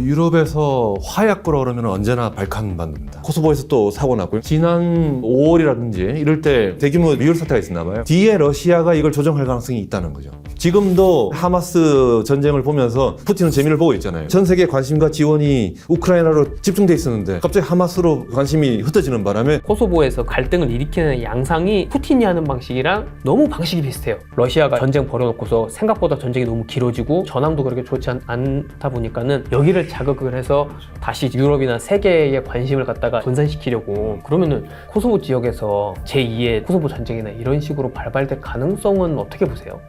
유럽에서 화약 거라 그러면 언제나 발칸반도입니다. 코소보에서 또 사고 났고요. 지난 5월이라든지 이럴 때 대규모 리얼 사태가 있었나 봐요. 뒤에 러시아가 이걸 조정할 가능성이 있다는 거죠. 지금도 하마스 전쟁을 보면서 푸틴은 재미를 보고 있잖아요. 전 세계 관심과 지원이 우크라이나로 집중돼 있었는데 갑자기 하마스로 관심이 흩어지는 바람에 코소보에서 갈등을 일으키는 양상이 푸틴이 하는 방식이랑 너무 방식이 비슷해요. 러시아가 전쟁 벌여놓고서 생각보다 전쟁이 너무 길어지고 전황도 그렇게 좋지 않다 보니까는 여기를 자극을 해서 다시 유럽이나 세계의 관심을 갖다가 분산시키려고, 그러면은 코소보 지역에서 제2의 코소보 전쟁이나 이런 식으로 발발될 가능성은 어떻게 보세요?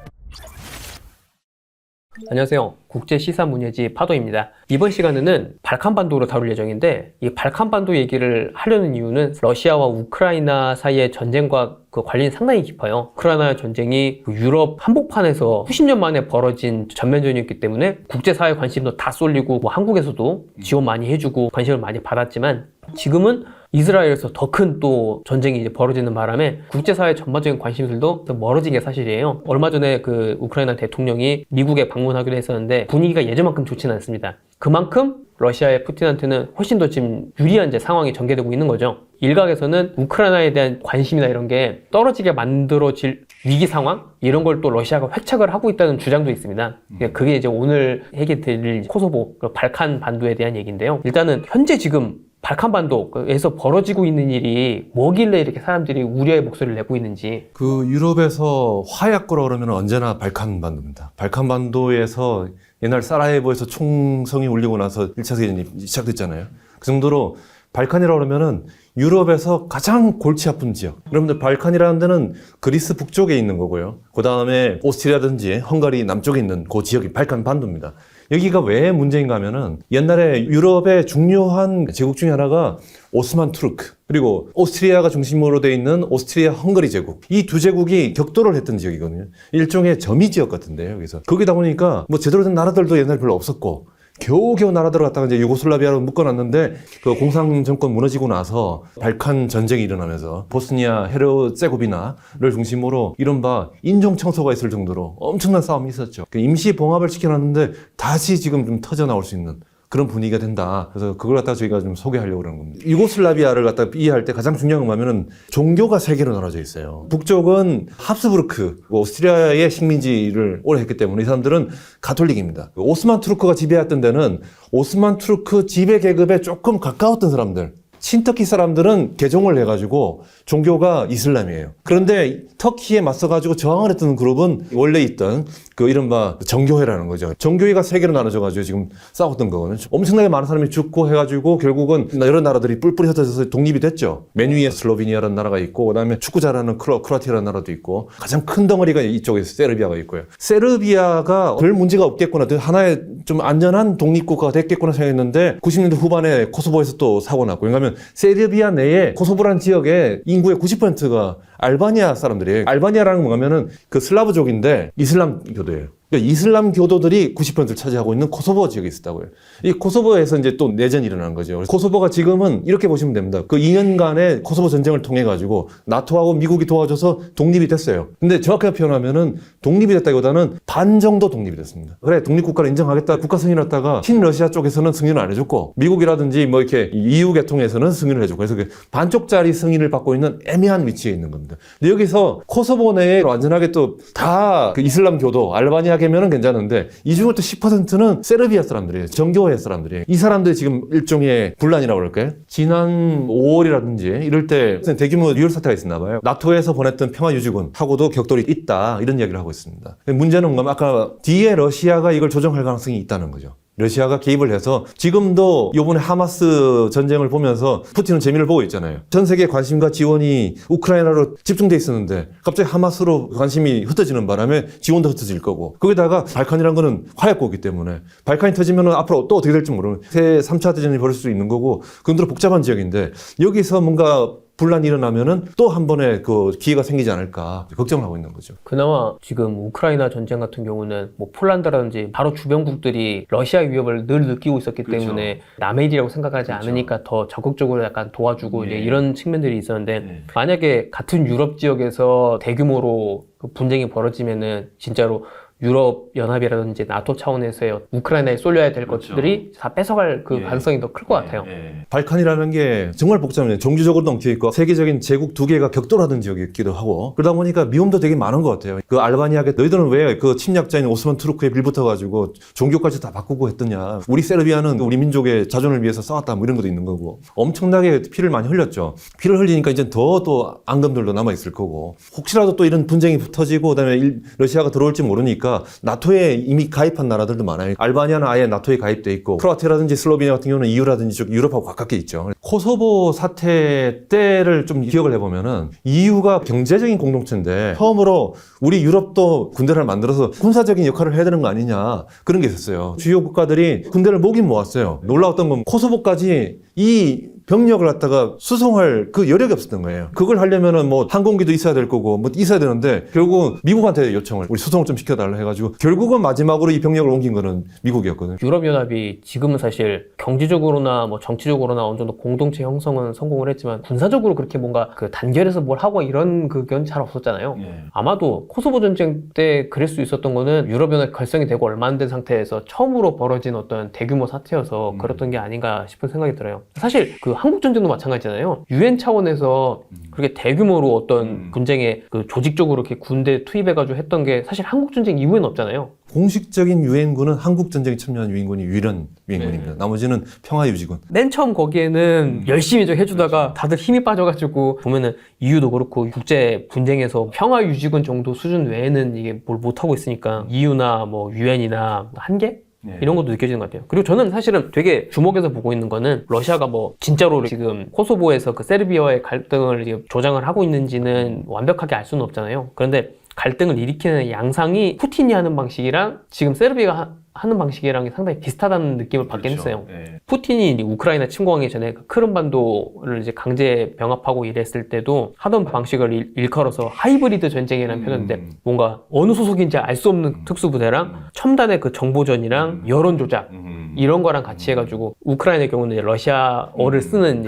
안녕하세요. 국제시사문예지 파도입니다. 이번 시간에는 발칸반도로 다룰 예정인데, 이 발칸반도 얘기를 하려는 이유는 러시아와 우크라이나 사이의 전쟁과 그 관련이 상당히 깊어요. 우크라이나 전쟁이 유럽 한복판에서 수십 년 만에 벌어진 전면전이었기 때문에 국제사회 관심도 다 쏠리고, 뭐 한국에서도 지원 많이 해주고 관심을 많이 받았지만, 지금은 이스라엘에서 더 큰 또 전쟁이 이제 벌어지는 바람에 국제사회 전반적인 관심들도 더 멀어진 게 사실이에요. 얼마 전에 그 우크라이나 대통령이 미국에 방문하기로 했었는데 분위기가 예전만큼 좋지는 않습니다. 그만큼 러시아의 푸틴한테는 훨씬 더 지금 유리한 이제 상황이 전개되고 있는 거죠. 일각에서는 우크라이나에 대한 관심이나 이런 게 떨어지게 만들어질 위기 상황? 이런 걸 또 러시아가 회착을 하고 있다는 주장도 있습니다. 그게 이제 오늘 얘기드릴 코소보, 발칸 반도에 대한 얘기인데요. 일단은 현재 지금 발칸반도에서 벌어지고 있는 일이 뭐길래 이렇게 사람들이 우려의 목소리를 내고 있는지. 그 유럽에서 화약 거라 그러면 언제나 발칸반도입니다. 발칸반도에서 옛날 사라예보에서 총성이 울리고 나서 1차 세계전이 시작됐잖아요. 그 정도로 발칸이라고 그러면은 유럽에서 가장 골치 아픈 지역. 여러분들 발칸이라는 데는 그리스 북쪽에 있는 거고요. 그 다음에 오스트리아든지 헝가리 남쪽에 있는 그 지역이 발칸 반도입니다. 여기가 왜 문제인가 하면은 옛날에 유럽의 중요한 제국 중에 하나가 오스만 투르크, 그리고 오스트리아가 중심으로 돼 있는 오스트리아 헝가리 제국, 이 두 제국이 격돌을 했던 지역이거든요. 일종의 점이 지역 같은데요. 여기서 거기다 보니까 뭐 제대로 된 나라들도 옛날에 별로 없었고, 겨우겨우 나라들을 갖다가 이제 유고슬라비아로 묶어놨는데, 그 공산 정권 무너지고 나서 발칸 전쟁이 일어나면서 보스니아 헤르체고비나를 중심으로 이른바 인종 청소가 있을 정도로 엄청난 싸움이 있었죠. 임시 봉합을 시켜놨는데 다시 지금 좀 터져 나올 수 있는 그런 분위기가 된다. 그래서 그걸 갖다가 저희가 좀 소개하려고 그러는 겁니다. 유고슬라비아를 갖다가 이해할 때 가장 중요한 건 뭐냐면은 종교가 세 개로 나눠져 있어요. 북쪽은 합스부르크, 오스트리아의 식민지를 오래 했기 때문에 이 사람들은 가톨릭입니다. 오스만 투르크가 지배했던 데는 오스만 투르크 지배 계급에 조금 가까웠던 사람들, 신터키 사람들은 개종을 해가지고 종교가 이슬람이에요. 그런데 터키에 맞서가지고 저항을 했던 그룹은 원래 있던 그 이른바 정교회라는 거죠. 정교회가 세 개로 나눠져가지고 지금 싸웠던 거거든요. 엄청나게 많은 사람이 죽고 해가지고 결국은 여러 나라들이 뿔뿔이 흩어져서 독립이 됐죠. 맨 위에 슬로베니아라는 나라가 있고, 그 다음에 축구 잘하는 크로아티아라는 나라도 있고, 가장 큰 덩어리가 이쪽에 세르비아가 있고요. 세르비아가 별 문제가 없겠구나, 하나의 좀 안전한 독립국가가 됐겠구나 생각했는데 90년대 후반에 코소보에서 또 사고 났고, 왜냐하면 세르비아 내에 코소보라는 지역의 인구의 90%가 알바니아 사람들이에요. 알바니아라는 건 뭐냐면은 그 슬라브족인데 이슬람 교도예요. 그러니까 이슬람 교도들이 90%를 차지하고 있는 코소보 지역에 있었다고요. 이 코소보에서 이제 또 내전이 일어난 거죠. 코소보가 지금은 이렇게 보시면 됩니다. 그 2년간의 코소보 전쟁을 통해 가지고 나토하고 미국이 도와줘서 독립이 됐어요. 근데 정확하게 표현하면은 독립이 됐다기보다는 반 정도 독립이 됐습니다. 그래, 독립국가를 인정하겠다 국가 승인했다가 친러시아 쪽에서는 승인을 안 해줬고, 미국이라든지 뭐 이렇게 EU 계통에서는 승인을 해주고, 그래서 그 반쪽짜리 승인을 받고 있는 애매한 위치에 있는 겁니다. 근데 여기서 코소보 내에 완전하게 또 다 그 이슬람 교도 알바니아 개면은 괜찮은데 이 중에 또 10%는 세르비아 사람들이에요. 정교회 사람들이에요. 이 사람들이 지금 일종의 분란이라고 그럴까요? 지난 5월이라든지 이럴 때 대규모 리얼 사태가 있었나 봐요. 나토에서 보냈던 평화유지군하고도 격돌이 있다, 이런 이야기를 하고 있습니다. 문제는 뭔가 아까 뒤에 러시아가 이걸 조정할 가능성이 있다는 거죠. 러시아가 개입을 해서 지금도 이번에 하마스 전쟁을 보면서 푸틴은 재미를 보고 있잖아요. 전 세계 관심과 지원이 우크라이나로 집중돼 있었는데 갑자기 하마스로 관심이 흩어지는 바람에 지원도 흩어질 거고, 거기다가 발칸이라는 거는 화약고기 때문에 발칸이 터지면 앞으로 또 어떻게 될지 모르는 새 3차 대전이 벌어질 수 있는 거고, 그런대로 복잡한 지역인데 여기서 뭔가 분란이 일어나면은 또 한 번의 그 기회가 생기지 않을까 걱정을 하고 있는 거죠. 그나마 지금 우크라이나 전쟁 같은 경우는 뭐 폴란드라든지 바로 주변국들이 러시아 위협을 늘 느끼고 있었기 그렇죠. 때문에 남의 일이라고 생각하지 그렇죠. 않으니까 더 적극적으로 약간 도와주고 네. 이제 이런 측면들이 있었는데, 네. 만약에 같은 유럽 지역에서 대규모로 그 분쟁이 벌어지면은 진짜로 유럽 연합이라든지 나토 차원에서의 우크라이나에 쏠려야 될 그렇죠. 것들이 다 뺏어갈 그 예. 가능성이 더 클 것 같아요. 발칸이라는 게 정말 복잡해요. 종주적으로도 엉켜 있고 세계적인 제국 두 개가 격돌하던 지역이기도 하고 그러다 보니까 미움도 되게 많은 것 같아요. 그 알바니아가 너희들은 왜 그 침략자인 오스만 투르크에 빌붙어 가지고 종교까지 다 바꾸고 했더냐. 우리 세르비아는 우리 민족의 자존을 위해서 싸웠다 뭐 이런 것도 있는 거고 엄청나게 피를 많이 흘렸죠. 피를 흘리니까 이제 더 또 앙금들도 남아 있을 거고 혹시라도 또 이런 분쟁이 터지고 그다음에 러시아가 들어올지 모르니까 나토에 이미 가입한 나라들도 많아요. 알바니아는 아예 나토에 가입돼 있고 크로아티아라든지 슬로베니아 같은 경우는 EU라든지 쪽 유럽하고 가깝게 있죠. 코소보 사태 때를 좀 기억을 해보면은 EU가 경제적인 공동체인데 처음으로 우리 유럽도 군대를 만들어서 군사적인 역할을 해야 되는 거 아니냐 그런 게 있었어요. 주요 국가들이 군대를 모긴 모았어요. 놀라웠던 건 코소보까지 이 병력을 갖다가 수송할 그 여력이 없었던 거예요. 그걸 하려면은 뭐 항공기도 있어야 될 거고 뭐 있어야 되는데 결국 미국한테 요청을 우리 수송을 좀 시켜달라 해가지고 결국은 마지막으로 이 병력을 옮긴 거는 미국이었거든요. 유럽연합이 지금은 사실 경제적으로나 뭐 정치적으로나 어느 정도 공동체 형성은 성공을 했지만 군사적으로 그렇게 뭔가 그 단결해서 뭘 하고 이런 그건 잘 없었잖아요. 아마도 코소보 전쟁 때 그럴 수 있었던 거는 유럽연합 결성이 되고 얼마 안 된 상태에서 처음으로 벌어진 어떤 대규모 사태여서 그랬던 게 아닌가 싶은 생각이 들어요. 사실 그 한국 전쟁도 마찬가지잖아요. 유엔 차원에서 그렇게 대규모로 어떤 분쟁에 그 조직적으로 이렇게 군대 투입해가지고 했던 게 사실 한국 전쟁 이후에는 없잖아요. 공식적인 유엔군은 한국 전쟁에 참여한 유엔군이 유일한 유엔군입니다. 나머지는 평화유지군. 맨 처음 거기에는 열심히 좀 해주다가 다들 힘이 빠져가지고 보면은 EU도 그렇고 국제 분쟁에서 평화유지군 정도 수준 외에는 이게 뭘 못하고 있으니까 EU나 뭐 유엔이나 한계? 이런 것도 느껴지는 것 같아요. 그리고 저는 사실은 되게 주목해서 보고 있는 거는 러시아가 뭐 진짜로 지금 코소보에서 그 세르비아와의 갈등을 지금 조장을 하고 있는지는 완벽하게 알 수는 없잖아요. 그런데 갈등을 일으키는 양상이 푸틴이 하는 방식이랑 지금 세르비아가 하는 방식이랑 상당히 비슷하다는 느낌을 받긴 했어요. 푸틴이 이제 우크라이나 침공하기 전에 그 크림반도를 이제 강제 병합하고 이랬을 때도 하던 방식을 일컬어서 하이브리드 전쟁이라는 표현인데 뭔가 어느 소속인지 알 수 없는 특수부대랑 첨단의 그 정보전이랑 여론 조작 이런 거랑 같이 해가지고 우크라이나의 경우는 이제 러시아어를 쓰는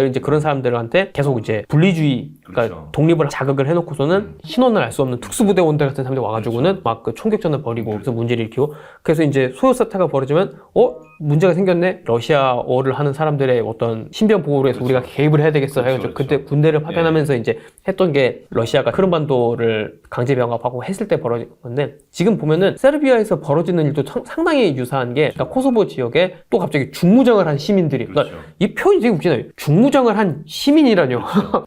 이제 그런 사람들한테 계속 이제 분리주의, 그러니까 독립을 자극을 해놓고서는 신원을 알 수 없는 특수부대원들 같은 사람들이 와가지고는 막 그 총격전을 벌이고 그래서 문제를 일으키고 그래서 이제 소요 사태가 벌어지면 문제가 생겼네. 러시아어를 하는 사람들의 어떤 신변 보호를 해서 우리가 개입을 해야 되겠어 해가지고 그때 군대를 파견하면서 이제 했던 게 러시아가 크림반도를 강제 병합하고 했을 때 벌어진 건데 지금 보면은 세르비아에서 벌어지는 일도 상당히 유사한 게 그러니까 코소보 지역에 또 갑자기 중무장을 한 시민들이 그러니까 이 표현이 되게 웃기네요. 중무장을 한 시민이라뇨.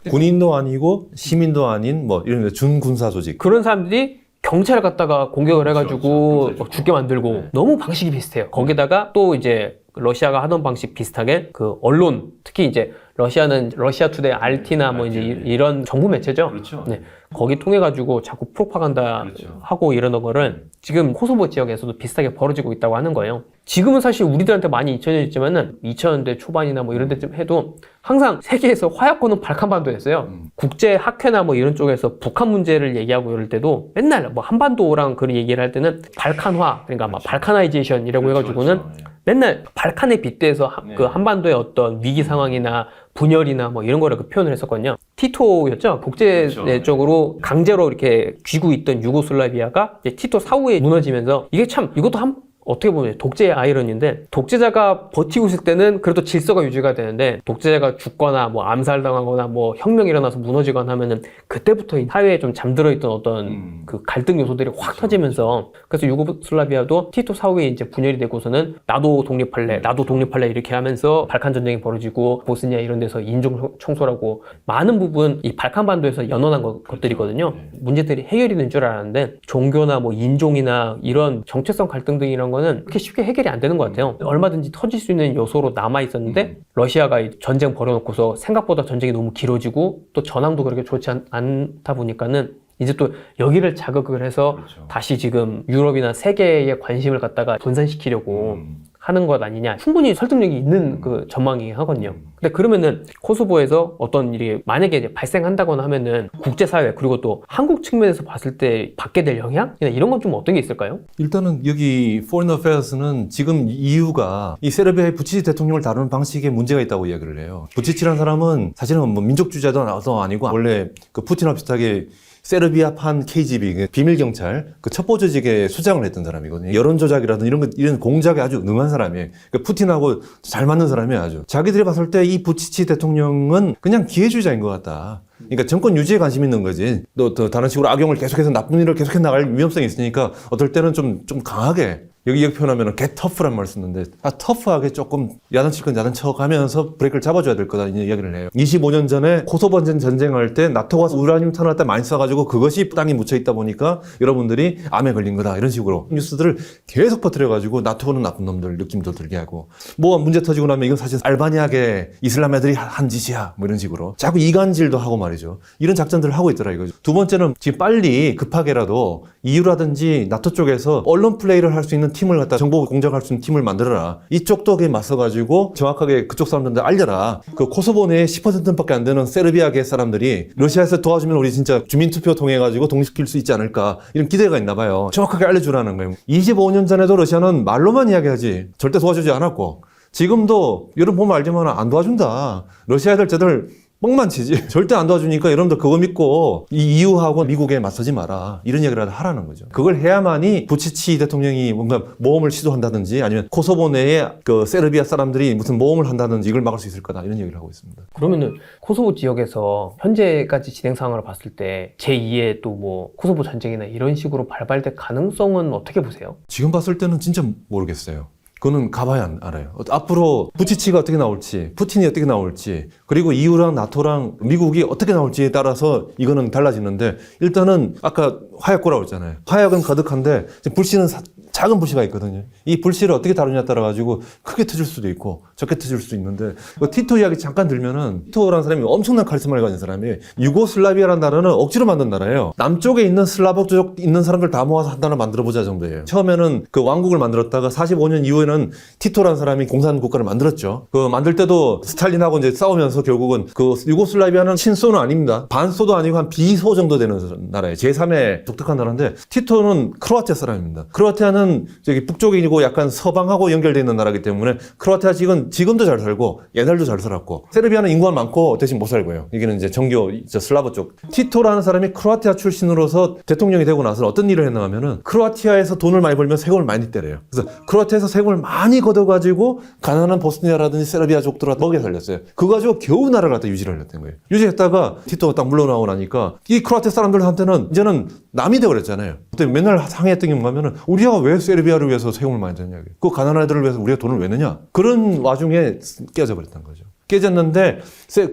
군인도 아니고 시민도 아닌 뭐 이런 준군사 조직. 그런 사람들이 경찰을 갖다가 공격을 해가지고 막 죽게 만들고 너무 방식이 비슷해요. 거기다가 또 이제 러시아가 하던 방식 비슷하게 그 언론 특히 이제 러시아는 러시아 투데이 RT나 뭐 이제 이런 정부 매체죠. 네. 거기 통해 가지고 자꾸 프로파간다 하고 이러는 거를 지금 코소보 지역에서도 비슷하게 벌어지고 있다고 하는 거예요. 지금은 사실 우리들한테 많이 잊혀져 있지만은 2000년대 초반이나 뭐 이런 데쯤 해도 항상 세계에서 화약고는 발칸반도였어요. 국제 학회나 뭐 이런 쪽에서 북한 문제를 얘기하고 이럴 때도 맨날 뭐 한반도랑 그런 얘기를 할 때는 발칸화 그러니까 막 발카나이제이션이라고 해가지고는 맨날 발칸에 빗대서 그 한반도의 어떤 위기 상황이나 분열이나 뭐 이런 거를 그 표현을 했었거든요. 티토였죠. 국제적으로 강제로 이렇게 쥐고 있던 유고슬라비아가 이제 티토 사후에 무너지면서 이게 참 이것도 어떻게 보면 독재의 아이러니인데 독재자가 버티고 있을 때는 그래도 질서가 유지가 되는데 독재자가 죽거나 뭐 암살당하거나 뭐 혁명이 일어나서 무너지거나 하면은 그때부터 이 사회에 좀 잠들어 있던 어떤 그 갈등 요소들이 확 터지면서 그래서 유고슬라비아도 티토 사후에 이제 분열이 되고서는 나도 독립할래 이렇게 하면서 발칸 전쟁이 벌어지고 보스니아 이런 데서 인종 청소라고 많은 부분 이 발칸 반도에서 연원한 것들이거든요. 문제들이 해결이 된 줄 알았는데 종교나 뭐 인종이나 이런 정체성 갈등 등이란 거는 그렇게 쉽게 해결이 안 되는 것 같아요. 얼마든지 터질 수 있는 요소로 남아 있었는데 러시아가 전쟁 벌여놓고서 생각보다 전쟁이 너무 길어지고 또 전황도 그렇게 좋지 않다 보니까는 이제 또 여기를 자극을 해서 다시 지금 유럽이나 세계의 관심을 갖다가 분산시키려고 하는 것 아니냐. 충분히 설득력이 있는 그 전망이 하거든요. 근데 그러면은 코소보에서 어떤 일이 만약에 이제 발생한다거나 하면은 국제사회 그리고 또 한국 측면에서 봤을 때 받게 될 영향? 이런 건 좀 어떤 게 있을까요? 일단은 여기 Foreign Affairs는 지금 EU가 이 세르비아의 부치치 대통령을 다루는 방식에 문제가 있다고 이야기를 해요. 부치치라는 사람은 사실은 뭐 민족주의자도 아니고 원래 그 푸틴과 비슷하게 세르비아판 KGB 비밀 경찰 그 첩보 조직의 수장을 했던 사람이거든요. 여론 조작이라든 이런 공작에 아주 능한 사람이에요. 그러니까 푸틴하고 잘 맞는 사람이에요, 아주. 자기들이 봤을 때 이 부치치 대통령은 그냥 기회주의자인 것 같다. 그러니까 정권 유지에 관심 있는 거지. 또 다른 식으로 악용을 계속해서 나쁜 일을 계속해 나갈 위험성이 있으니까 어떨 때는 좀 강하게 여기 표현하면 get tough란 말을 쓰는데 터프하게 조금 야단칠 건 야단쳐가면서 브레이크를 잡아줘야 될 거다 이 이야기를 해요. 25년 전에 코소보 전쟁할 때 나토가 우라늄 탄을 때 많이 쏴가지고 그것이 땅에 묻혀 있다 보니까 여러분들이 암에 걸린 거다 이런 식으로 뉴스들을 계속 퍼뜨려가지고 나토는 나쁜 놈들 느낌도 들게 하고 뭐 문제 터지고 나면 이건 사실 알바니아계 이슬람 애들이 한 짓이야 뭐 이런 식으로 자꾸 이간질도 하고 말이죠. 이런 작전들을 하고 있더라 이거죠. 두 번째는 지금 빨리 급하게라도 EU라든지 나토 쪽에서 언론 플레이를 할 수 있는 팀을 갖다 정보 공작할 수 있는 팀을 만들어라. 이쪽도 그에 맞서가지고 정확하게 그쪽 사람들한테 알려라. 그 코소보 내에 10%밖에 안 되는 세르비아계 사람들이 러시아에서 도와주면 우리 진짜 주민투표 통해가지고 독립시킬 수 있지 않을까 이런 기대가 있나 봐요. 정확하게 알려주라는 거예요. 25년 전에도 러시아는 말로만 이야기하지 절대 도와주지 않았고 지금도 여러분 보면 알지만 안 도와준다. 러시아 애들 쟤들 뻥만 치지. 절대 안 도와주니까 여러분들 그거 믿고 이 EU하고 미국에 맞서지 마라. 이런 얘기라도 하라는 거죠. 그걸 해야만이 부치치 대통령이 뭔가 모험을 시도한다든지 아니면 코소보 내에 그 세르비아 사람들이 무슨 모험을 한다든지 이걸 막을 수 있을 거다. 이런 얘기를 하고 있습니다. 그러면은 코소보 지역에서 현재까지 진행 상황을 봤을 때 제2의 또 뭐 코소보 전쟁이나 이런 식으로 발발될 가능성은 어떻게 보세요? 지금 봤을 때는 진짜 모르겠어요. 그거는 가봐야 알아요. 앞으로 부치치가 어떻게 나올지, 푸틴이 어떻게 나올지, 그리고 EU랑 나토랑 미국이 어떻게 나올지에 따라서 이거는 달라지는데 일단은 아까 화약고라고 했잖아요. 화약은 가득한데 불씨는 작은 불씨가 있거든요. 이 불씨를 어떻게 다루냐에 따라 가지고 크게 터질 수도 있고 적게 터질 수도 있는데 티토 이야기 잠깐 들면은 티토라는 사람이 엄청난 카리스마를 가진 사람이에요. 유고슬라비아라는 나라는 억지로 만든 나라예요. 남쪽에 있는 슬라브족 있는 사람들 다 모아서 한 나라 만들어보자 정도예요. 처음에는 그 왕국을 만들었다가 45년 이후에는 티토라는 사람이 공산 국가를 만들었죠. 그 만들 때도 스탈린하고 이제 싸우면서 결국은 그 유고슬라비아는 친소는 아닙니다. 반소도 아니고 한 비소 정도 되는 나라예요. 제3의 독특한 나라인데 티토는 크로아티아 사람입니다. 크로아티아는 저기 북쪽이고 약간 서방하고 연결되어 있는 나라이기 때문에 크로아티아 지금도 잘 살고 옛날도 잘 살았고 세르비아는 인구가 많고 대신 못 살고요. 여기는 이제 정교 슬라브 쪽. 티토라는 사람이 크로아티아 출신으로서 대통령이 되고 나서 어떤 일을 했나 하면은 크로아티아에서 돈을 많이 벌면 세금을 많이 때려요. 그래서 크로아티아에서 세금을 많이 걷어가지고 가난한 보스니아라든지 세르비아 족들한테 먹여 살렸어요. 그거 가지고 겨우 나라를 갖다 유지를 했던 거예요. 유지했다가 티토가 딱 물러나고 나니까 이 크로아티아 사람들한테는 이제는 남이 되어버렸잖아요. 그때 맨날 상의했던 게 뭐냐면은 우리가 왜 세르비아를 위해서 세금을 많이 냈냐. 그 가난한 애들을 위해서 우리가 돈을 왜 내냐. 그런 와중에 깨져 버렸던 거죠. 깨졌는데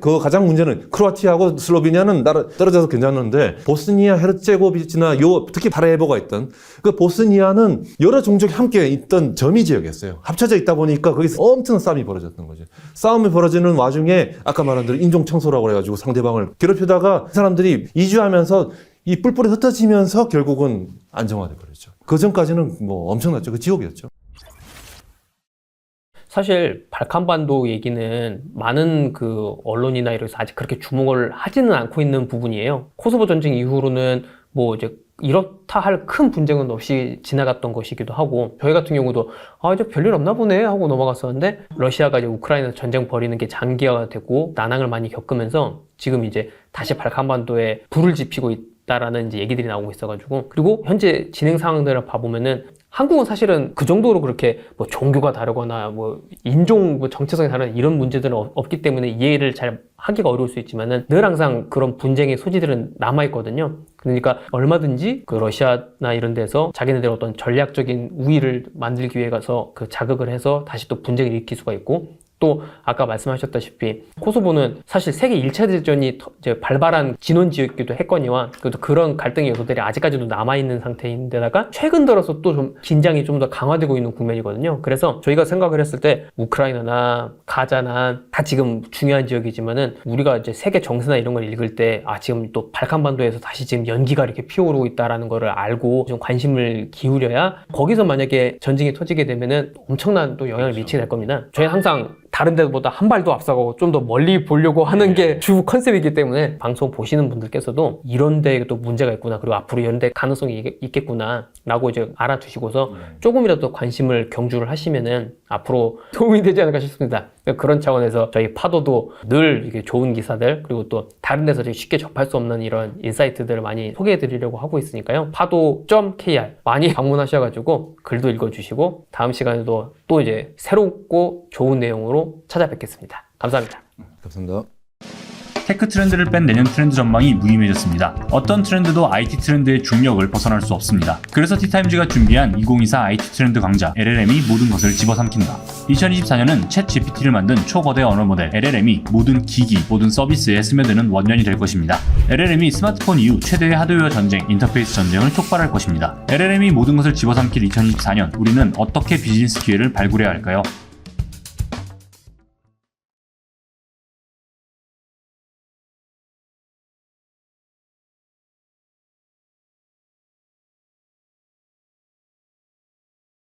그 가장 문제는 크로아티아하고 슬로베니아는 떨어져서 괜찮은데 보스니아 헤르체고비치나 특히 사라예보가 있던 그 보스니아는 여러 종족이 함께 있던 점이 지역이었어요. 합쳐져 있다 보니까 거기서 엄청난 싸움이 벌어졌던 거죠. 싸움이 벌어지는 와중에 아까 말한 대로 인종 청소라고 해가지고 상대방을 괴롭히다가 사람들이 이주하면서 이 뿔뿔이 흩어지면서 결국은 안정화돼 버렸죠. 그 전까지는 뭐 엄청났죠. 그 지옥이었죠. 사실 발칸반도 얘기는 많은 그 언론이나 이래서 아직 그렇게 주목을 하지는 않고 있는 부분이에요. 코소보 전쟁 이후로는 뭐 이제 이렇다 할 큰 분쟁은 없이 지나갔던 것이기도 하고 저희 같은 경우도 이제 별일 없나 보네 하고 넘어갔었는데 러시아가 이제 우크라이나 전쟁 벌이는 게 장기화되고 난항을 많이 겪으면서 지금 이제 다시 발칸반도에 불을 지피고 있다라는 이제 얘기들이 나오고 있어가지고 그리고 현재 진행 상황들을 봐보면은 한국은 사실은 그 정도로 그렇게 뭐 종교가 다르거나 뭐 인종 뭐 정체성이 다른 이런 문제들은 없기 때문에 이해를 잘 하기가 어려울 수 있지만은 늘 항상 그런 분쟁의 소지들은 남아있거든요. 그러니까 얼마든지 그 러시아나 이런 데서 자기네들 어떤 전략적인 우위를 만들기 위해 가서 그 자극을 해서 다시 또 분쟁을 일으킬 수가 있고 또 아까 말씀하셨다시피 코소보는 사실 세계 1차 대전이 이제 발발한 진원 지역이기도 했거니와 그래도 그런 갈등의 요소들이 아직까지도 남아있는 상태인데다가 최근 들어서 또 좀 긴장이 좀 더 강화되고 있는 국면이거든요. 그래서 저희가 생각을 했을 때 우크라이나나 가자나 다 지금 중요한 지역이지만은 우리가 이제 세계 정세나 이런 걸 읽을 때 지금 또 발칸반도에서 다시 지금 연기가 이렇게 피어오르고 있다라는 거를 알고 좀 관심을 기울여야 거기서 만약에 전쟁이 터지게 되면은 엄청난 또 영향을 미치게 될 겁니다. 저희 항상 다른 데보다 한 발도 앞서고 좀 더 멀리 보려고 하는 게 주 컨셉이기 때문에 방송 보시는 분들께서도 이런 데에 또 문제가 있구나 그리고 앞으로 이런 데 가능성이 있겠구나 라고 이제 알아두시고서 조금이라도 관심을 경주를 하시면은 앞으로 도움이 되지 않을까 싶습니다. 그런 차원에서 저희 파도도 늘 이게 좋은 기사들 그리고 또 다른 데서 되게 쉽게 접할 수 없는 이런 인사이트들을 많이 소개해 드리려고 하고 있으니까요. 파도.kr 많이 방문하셔가지고 글도 읽어주시고 다음 시간에도 또 이제 새롭고 좋은 내용으로 찾아뵙겠습니다. 감사합니다. 감사합니다. 테크 트렌드를 뺀 내년 트렌드 전망이 무의미해졌습니다. 어떤 트렌드도 IT 트렌드의 중력을 벗어날 수 없습니다. 그래서 티타임즈가 준비한 2024 IT 트렌드 강좌 LLM이 모든 것을 집어삼킨다. 2024년은 챗 GPT를 만든 초거대 언어 모델 LLM이 모든 기기, 모든 서비스에 스며드는 원년이 될 것입니다. LLM이 스마트폰 이후 최대의 하드웨어 전쟁, 인터페이스 전쟁을 촉발할 것입니다. LLM이 모든 것을 집어삼킬 2024년, 우리는 어떻게 비즈니스 기회를 발굴해야 할까요?